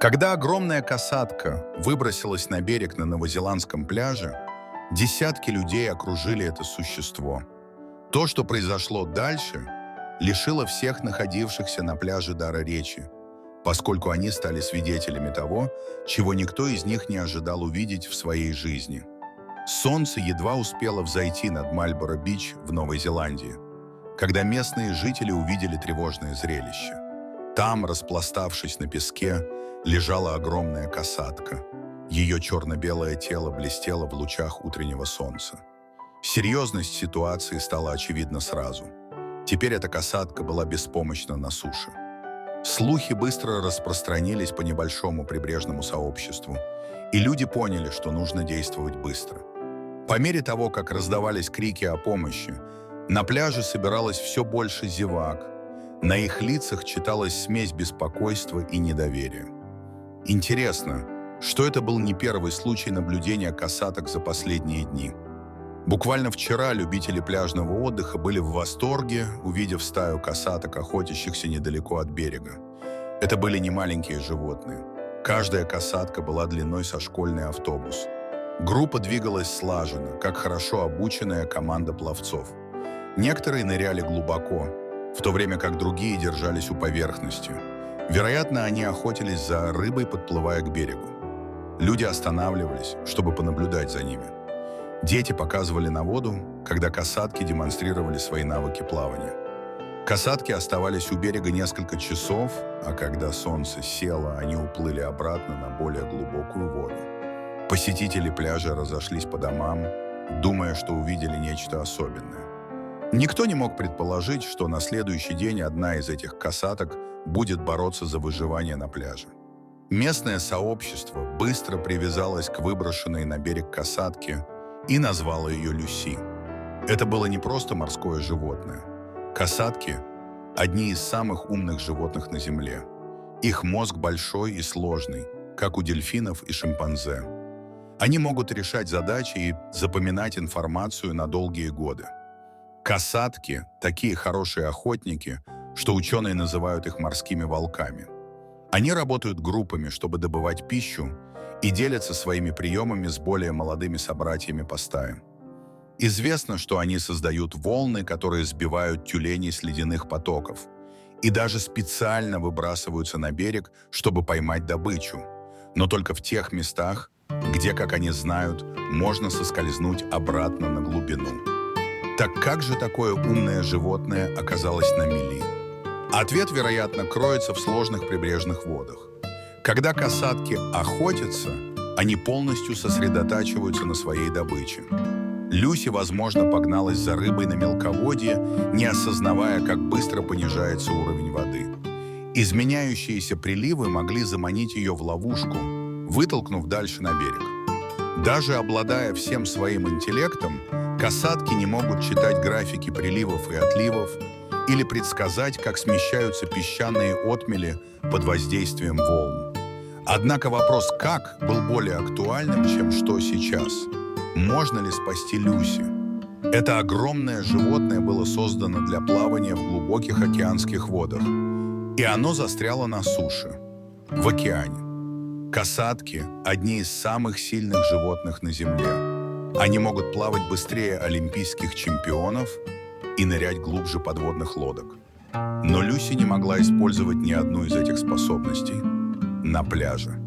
Когда огромная касатка выбросилась на берег на новозеландском пляже, десятки людей окружили это существо. То, что произошло дальше, лишило всех находившихся на пляже дара речи, поскольку они стали свидетелями того, чего никто из них не ожидал увидеть в своей жизни. Солнце едва успело взойти над Мальборо-Бич в Новой Зеландии, когда местные жители увидели тревожное зрелище. Там, распластавшись на песке, лежала огромная касатка. Ее черно-белое тело блестело в лучах утреннего солнца. Серьезность ситуации стала очевидна сразу. Теперь эта касатка была беспомощна на суше. Слухи быстро распространились по небольшому прибрежному сообществу, и люди поняли, что нужно действовать быстро. По мере того, как раздавались крики о помощи, на пляже собиралось все больше зевак. На их лицах читалась смесь беспокойства и недоверия. Интересно, что это был не первый случай наблюдения касаток за последние дни. Буквально вчера любители пляжного отдыха были в восторге, увидев стаю касаток, охотящихся недалеко от берега. Это были не маленькие животные. Каждая касатка была длиной со школьный автобус. Группа двигалась слаженно, как хорошо обученная команда пловцов. Некоторые ныряли глубоко, в то время как другие держались у поверхности. Вероятно, они охотились за рыбой, подплывая к берегу. Люди останавливались, чтобы понаблюдать за ними. Дети показывали на воду, когда касатки демонстрировали свои навыки плавания. Касатки оставались у берега несколько часов, а когда солнце село, они уплыли обратно на более глубокую воду. Посетители пляжа разошлись по домам, думая, что увидели нечто особенное. Никто не мог предположить, что на следующий день одна из этих касаток будет бороться за выживание на пляже. Местное сообщество быстро привязалось к выброшенной на берег касатке и назвало ее Люси. Это было не просто морское животное. Касатки – одни из самых умных животных на Земле. Их мозг большой и сложный, как у дельфинов и шимпанзе. Они могут решать задачи и запоминать информацию на долгие годы. Касатки – такие хорошие охотники, что ученые называют их морскими волками. Они работают группами, чтобы добывать пищу, и делятся своими приемами с более молодыми собратьями по стаям. Известно, что они создают волны, которые сбивают тюленей с ледяных потоков, и даже специально выбрасываются на берег, чтобы поймать добычу, но только в тех местах, где, как они знают, можно соскользнуть обратно на глубину. Так как же такое умное животное оказалось на мели? Ответ, вероятно, кроется в сложных прибрежных водах. Когда касатки охотятся, они полностью сосредотачиваются на своей добыче. Люси, возможно, погналась за рыбой на мелководье, не осознавая, как быстро понижается уровень воды. Изменяющиеся приливы могли заманить ее в ловушку, вытолкнув дальше на берег. Даже обладая всем своим интеллектом, касатки не могут читать графики приливов и отливов или предсказать, как смещаются песчаные отмели под воздействием волн. Однако вопрос «как» был более актуальным, чем «что сейчас?». Можно ли спасти Люси? Это огромное животное было создано для плавания в глубоких океанских водах, и оно застряло на суше, в океане. Касатки – одни из самых сильных животных на Земле. Они могут плавать быстрее олимпийских чемпионов и нырять глубже подводных лодок. Но Люси не могла использовать ни одну из этих способностей на пляже.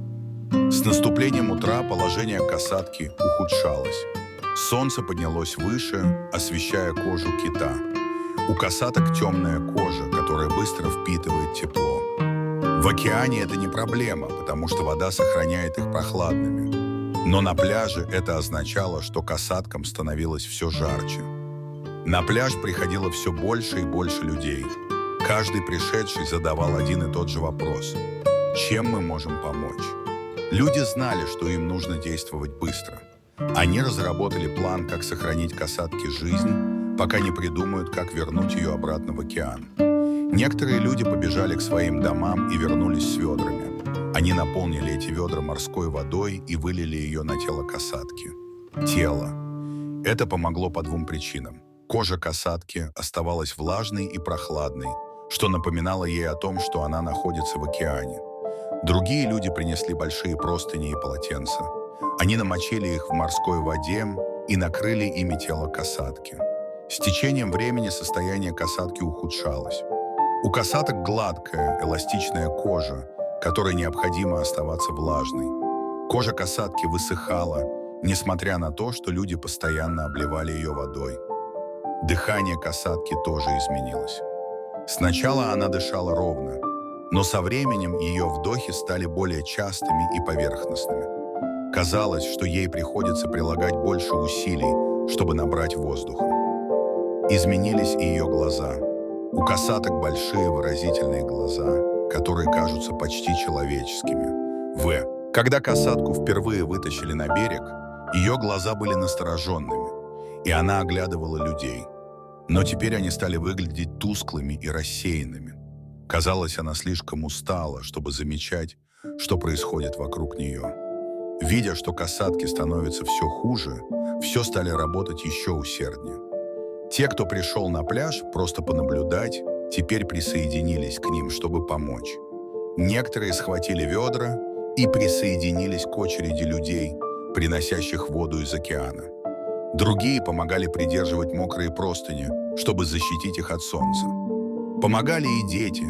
С наступлением утра положение касатки ухудшалось. Солнце поднялось выше, освещая кожу кита. У касаток темная кожа, которая быстро впитывает тепло. В океане это не проблема, потому что вода сохраняет их прохладными. Но на пляже это означало, что касаткам становилось все жарче. На пляж приходило все больше и больше людей. Каждый пришедший задавал один и тот же вопрос: чем мы можем помочь? Люди знали, что им нужно действовать быстро. Они разработали план, как сохранить касатке жизнь, пока не придумают, как вернуть ее обратно в океан. Некоторые люди побежали к своим домам и вернулись с ведрами. Они наполнили эти ведра морской водой и вылили ее на тело касатки. Тело. Это помогло по двум причинам. Кожа касатки оставалась влажной и прохладной, что напоминало ей о том, что она находится в океане. Другие люди принесли большие простыни и полотенца. Они намочили их в морской воде и накрыли ими тело касатки. С течением времени состояние касатки ухудшалось. У касаток гладкая, эластичная кожа, которой необходимо оставаться влажной. Кожа касатки высыхала, несмотря на то, что люди постоянно обливали ее водой. Дыхание касатки тоже изменилось. Сначала она дышала ровно, но со временем ее вдохи стали более частыми и поверхностными. Казалось, что ей приходится прилагать больше усилий, чтобы набрать воздуха. Изменились и ее глаза. У касаток большие выразительные глаза, которые кажутся почти человеческими. Когда касатку впервые вытащили на берег, ее глаза были настороженными, и она оглядывала людей. Но теперь они стали выглядеть тусклыми и рассеянными. Казалось, она слишком устала, чтобы замечать, что происходит вокруг нее. Видя, что касатки становятся все хуже, все стали работать еще усерднее. Те, кто пришел на пляж просто понаблюдать, теперь присоединились к ним, чтобы помочь. Некоторые схватили ведра и присоединились к очереди людей, приносящих воду из океана. Другие помогали придерживать мокрые простыни, чтобы защитить их от солнца. Помогали и дети.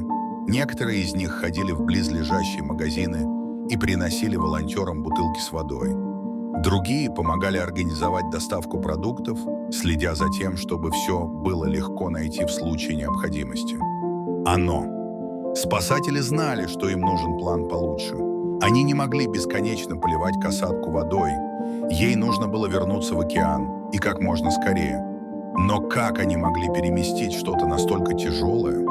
Некоторые из них ходили в близлежащие магазины и приносили волонтерам бутылки с водой. Другие помогали организовать доставку продуктов, следя за тем, чтобы все было легко найти в случае необходимости. Спасатели знали, что им нужен план получше. Они не могли бесконечно поливать касатку водой. Ей нужно было вернуться в океан, и как можно скорее. Но как они могли переместить что-то настолько тяжелое?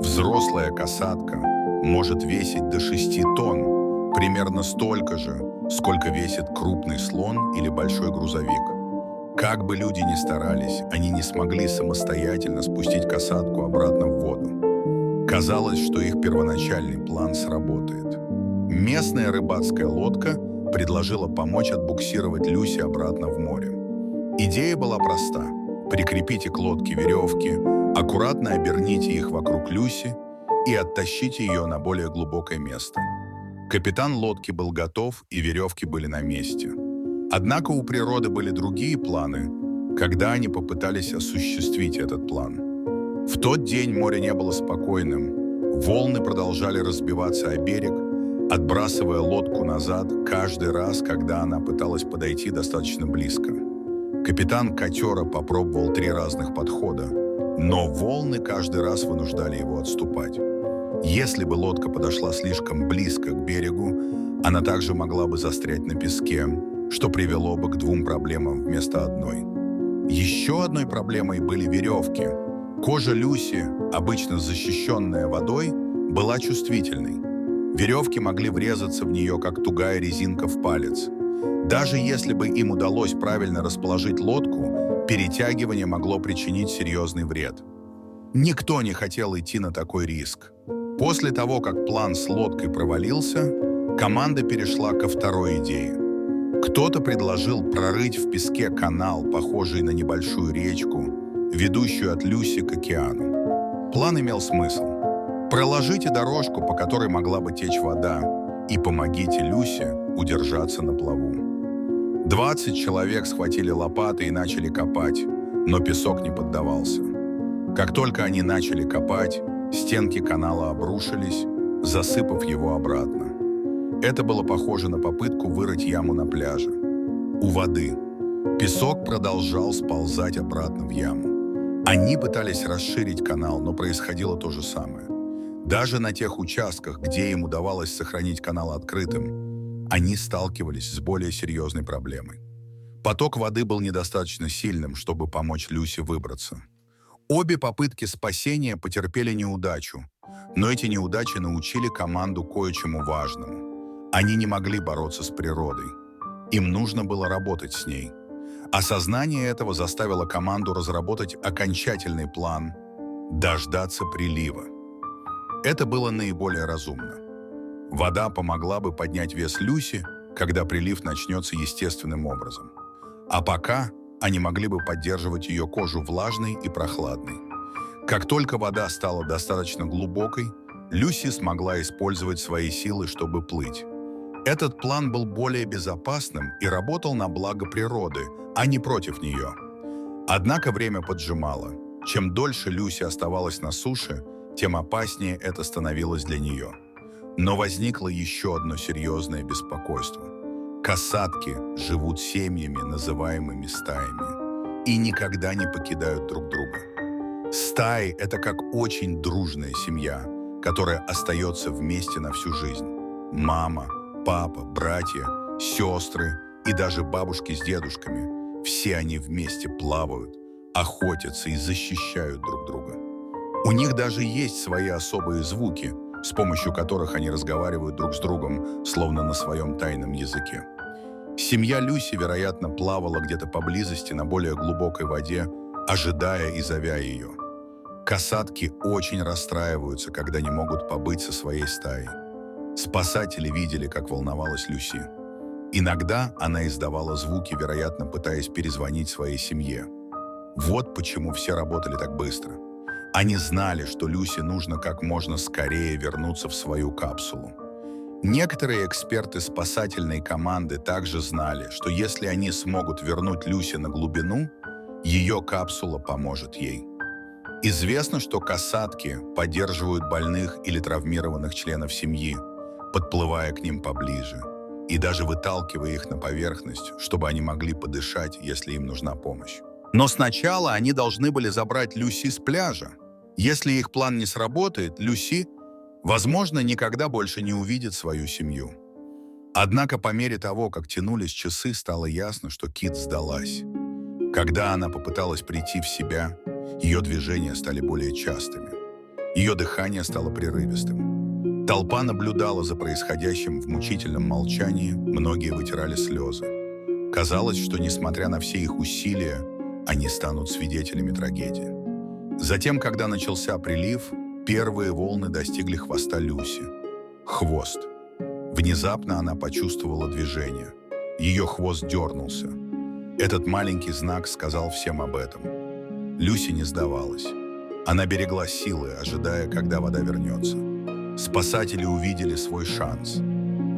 Взрослая касатка может весить до 6 тонн, примерно столько же, сколько весит крупный слон или большой грузовик. Как бы люди ни старались, они не смогли самостоятельно спустить касатку обратно в воду. Казалось, что их первоначальный план сработает. Местная рыбацкая лодка предложила помочь отбуксировать Люси обратно в море. Идея была проста. Прикрепите к лодке веревки, аккуратно оберните их вокруг Люси и оттащите ее на более глубокое место. Капитан лодки был готов, и веревки были на месте. Однако у природы были другие планы, когда они попытались осуществить этот план. В тот день море не было спокойным. Волны продолжали разбиваться о берег, отбрасывая лодку назад каждый раз, когда она пыталась подойти достаточно близко. Капитан катера попробовал 3 разных подхода, но волны каждый раз вынуждали его отступать. Если бы лодка подошла слишком близко к берегу, она также могла бы застрять на песке, что привело бы к 2 проблемам вместо одной. Еще одной проблемой были веревки. Кожа Люси, обычно защищенная водой, была чувствительной. Веревки могли врезаться в нее, как тугая резинка в палец. Даже если бы им удалось правильно расположить лодку, перетягивание могло причинить серьезный вред. Никто не хотел идти на такой риск. После того, как план с лодкой провалился, команда перешла ко второй идее. Кто-то предложил прорыть в песке канал, похожий на небольшую речку, ведущую от Люси к океану. План имел смысл. Проложите дорожку, по которой могла бы течь вода, и помогите Люси удержаться на плаву. 20 человек схватили лопаты и начали копать, но песок не поддавался. Как только они начали копать, стенки канала обрушились, засыпав его обратно. Это было похоже на попытку вырыть яму на пляже. У воды. Песок продолжал сползать обратно в яму. Они пытались расширить канал, но происходило то же самое. Даже на тех участках, где им удавалось сохранить канал открытым, они сталкивались с более серьезной проблемой. Поток воды был недостаточно сильным, чтобы помочь Люси выбраться. Обе попытки спасения потерпели неудачу, но эти неудачи научили команду кое-чему важному. Они не могли бороться с природой. Им нужно было работать с ней. Осознание этого заставило команду разработать окончательный план – дождаться прилива. Это было наиболее разумно. Вода помогла бы поднять вес Люси, когда прилив начнется естественным образом. А пока они могли бы поддерживать ее кожу влажной и прохладной. Как только вода стала достаточно глубокой, Люси смогла использовать свои силы, чтобы плыть. Этот план был более безопасным и работал на благо природы, а не против нее. Однако время поджимало. Чем дольше Люси оставалась на суше, тем опаснее это становилось для нее. Но возникло еще одно серьезное беспокойство. Касатки живут семьями, называемыми стаями, и никогда не покидают друг друга. Стаи – это как очень дружная семья, которая остается вместе на всю жизнь. Мама, папа, братья, сестры и даже бабушки с дедушками – все они вместе плавают, охотятся и защищают друг друга. У них даже есть свои особые звуки, с помощью которых они разговаривают друг с другом, словно на своем тайном языке. Семья Люси, вероятно, плавала где-то поблизости на более глубокой воде, ожидая и зовя ее. Касатки очень расстраиваются, когда не могут побыть со своей стаей. Спасатели видели, как волновалась Люси. Иногда она издавала звуки, вероятно, пытаясь перезвонить своей семье. Вот почему все работали так быстро. Они знали, что Люси нужно как можно скорее вернуться в свою капсулу. Некоторые эксперты спасательной команды также знали, что если они смогут вернуть Люси на глубину, ее капсула поможет ей. Известно, что касатки поддерживают больных или травмированных членов семьи, подплывая к ним поближе, и даже выталкивая их на поверхность, чтобы они могли подышать, если им нужна помощь. Но сначала они должны были забрать Люси с пляжа. Если их план не сработает, Люси, возможно, никогда больше не увидит свою семью. Однако по мере того, как тянулись часы, стало ясно, что Кит сдалась. Когда она попыталась прийти в себя, ее движения стали более частыми. Ее дыхание стало прерывистым. Толпа наблюдала за происходящим в мучительном молчании, многие вытирали слезы. Казалось, что, несмотря на все их усилия, они станут свидетелями трагедии. Затем, когда начался прилив, первые волны достигли хвоста Люси. Хвост. Внезапно она почувствовала движение. Ее хвост дернулся. Этот маленький знак сказал всем об этом. Люси не сдавалась. Она берегла силы, ожидая, когда вода вернется. Спасатели увидели свой шанс.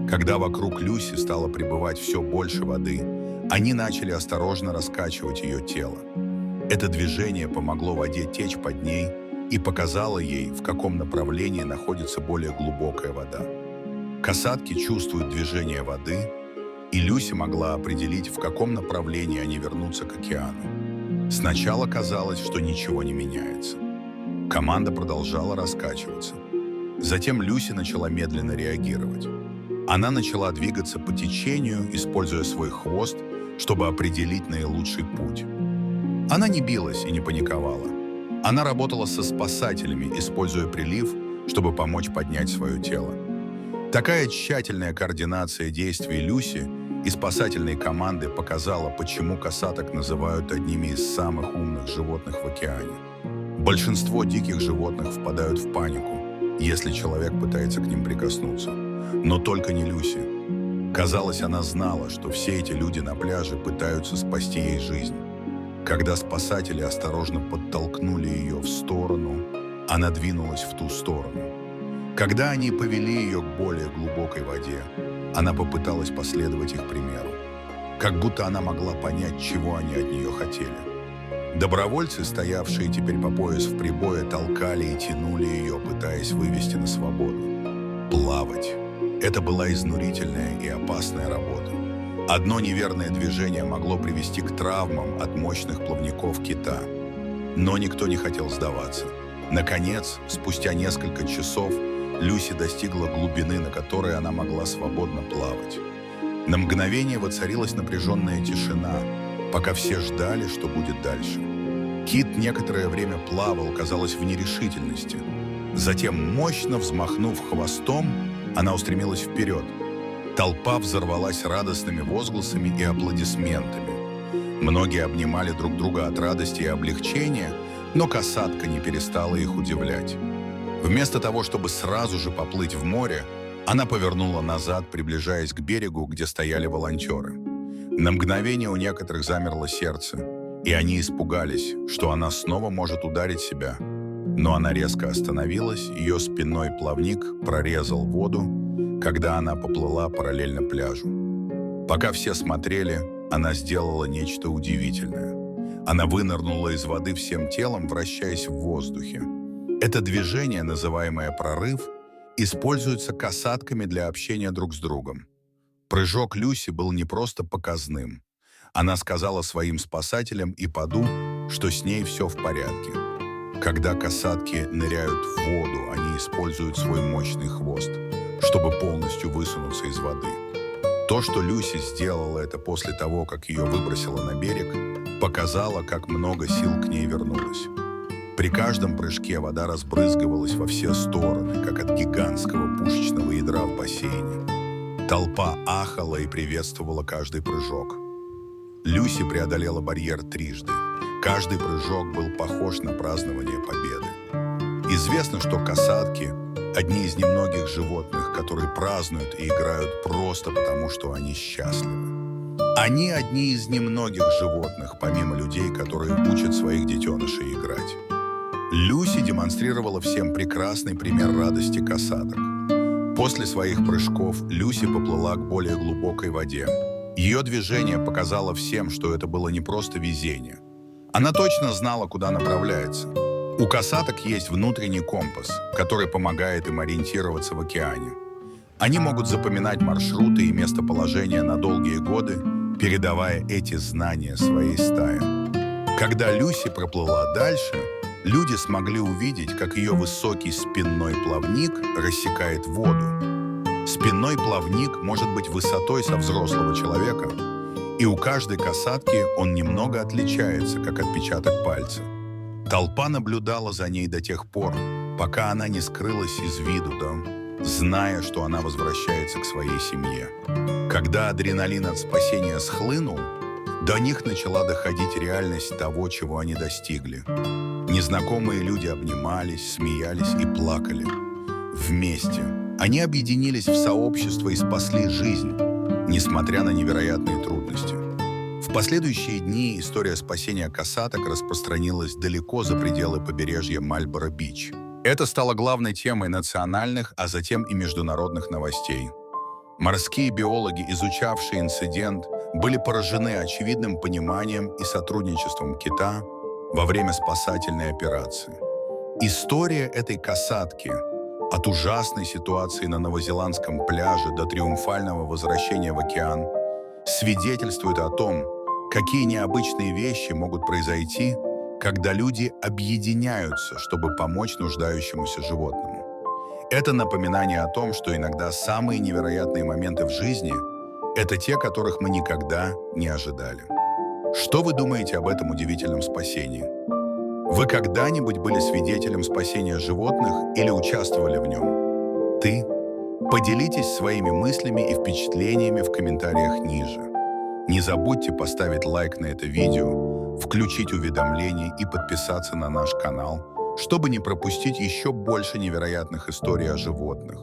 Когда вокруг Люси стало прибывать все больше воды, они начали осторожно раскачивать ее тело. Это движение помогло воде течь под ней и показало ей, в каком направлении находится более глубокая вода. Касатки чувствуют движение воды, и Люси могла определить, в каком направлении они вернутся к океану. Сначала казалось, что ничего не меняется. Команда продолжала раскачиваться. Затем Люси начала медленно реагировать. Она начала двигаться по течению, используя свой хвост, чтобы определить наилучший путь. Она не билась и не паниковала. Она работала со спасателями, используя прилив, чтобы помочь поднять свое тело. Такая тщательная координация действий Люси и спасательной команды показала, почему касаток называют одними из самых умных животных в океане. Большинство диких животных впадают в панику, если человек пытается к ним прикоснуться. Но только не Люси. Казалось, она знала, что все эти люди на пляже пытаются спасти ей жизнь. Когда спасатели осторожно подтолкнули ее в сторону, она двинулась в ту сторону. Когда они повели ее к более глубокой воде, она попыталась последовать их примеру. Как будто она могла понять, чего они от нее хотели. Добровольцы, стоявшие теперь по пояс в прибое, толкали и тянули ее, пытаясь вывести на свободу. Плавать. Это была изнурительная и опасная работа. Одно неверное движение могло привести к травмам от мощных плавников кита. Но никто не хотел сдаваться. Наконец, спустя несколько часов, Люси достигла глубины, на которой она могла свободно плавать. На мгновение воцарилась напряженная тишина, пока все ждали, что будет дальше. Кит некоторое время плавал, казалось, в нерешительности. Затем, мощно взмахнув хвостом, она устремилась вперед. Толпа взорвалась радостными возгласами и аплодисментами. Многие обнимали друг друга от радости и облегчения, но касатка не перестала их удивлять. Вместо того, чтобы сразу же поплыть в море, она повернула назад, приближаясь к берегу, где стояли волонтеры. На мгновение у некоторых замерло сердце, и они испугались, что она снова может ударить себя. Но она резко остановилась, ее спинной плавник прорезал воду, когда она поплыла параллельно пляжу. Пока все смотрели, она сделала нечто удивительное. Она вынырнула из воды всем телом, вращаясь в воздухе. Это движение, называемое прорыв, используется касатками для общения друг с другом. Прыжок Люси был не просто показным. Она сказала своим спасателям и Паду, что с ней все в порядке. Когда касатки ныряют в воду, они используют свой мощный хвост, чтобы полностью высунуться из воды. То, что Люси сделала это после того, как ее выбросило на берег, показало, как много сил к ней вернулось. При каждом прыжке вода разбрызгивалась во все стороны, как от гигантского пушечного ядра в бассейне. Толпа ахала и приветствовала каждый прыжок. Люси преодолела барьер трижды. Каждый прыжок был похож на празднование победы. Известно, что касатки – одни из немногих животных, которые празднуют и играют просто потому, что они счастливы. Они одни из немногих животных, помимо людей, которые учат своих детенышей играть. Люси демонстрировала всем прекрасный пример радости касаток. После своих прыжков Люси поплыла к более глубокой воде. Ее движение показало всем, что это было не просто везение. Она точно знала, куда направляется. У касаток есть внутренний компас, который помогает им ориентироваться в океане. Они могут запоминать маршруты и местоположения на долгие годы, передавая эти знания своей стае. Когда Люси проплыла дальше, люди смогли увидеть, как ее высокий спинной плавник рассекает воду. Спинной плавник может быть высотой со взрослого человека, и у каждой касатки он немного отличается, как отпечаток пальца. Толпа наблюдала за ней до тех пор, пока она не скрылась из виду, зная, что она возвращается к своей семье. Когда адреналин от спасения схлынул, до них начала доходить реальность того, чего они достигли. Незнакомые люди обнимались, смеялись и плакали. Вместе. Они объединились в сообщество и спасли жизнь, несмотря на невероятные трудности. В последующие дни история спасения касаток распространилась далеко за пределы побережья Мальборо-Бич. Это стало главной темой национальных, а затем и международных новостей. Морские биологи, изучавшие инцидент, были поражены очевидным пониманием и сотрудничеством кита во время спасательной операции. История этой касатки от ужасной ситуации на новозеландском пляже до триумфального возвращения в океан свидетельствует о том, какие необычные вещи могут произойти, когда люди объединяются, чтобы помочь нуждающемуся животному. Это напоминание о том, что иногда самые невероятные моменты в жизни – это те, которых мы никогда не ожидали. Что вы думаете об этом удивительном спасении? Вы когда-нибудь были свидетелем спасения животных или участвовали в нем? Ты? Поделитесь своими мыслями и впечатлениями в комментариях ниже. Не забудьте поставить лайк на это видео, включить уведомления и подписаться на наш канал, чтобы не пропустить еще больше невероятных историй о животных.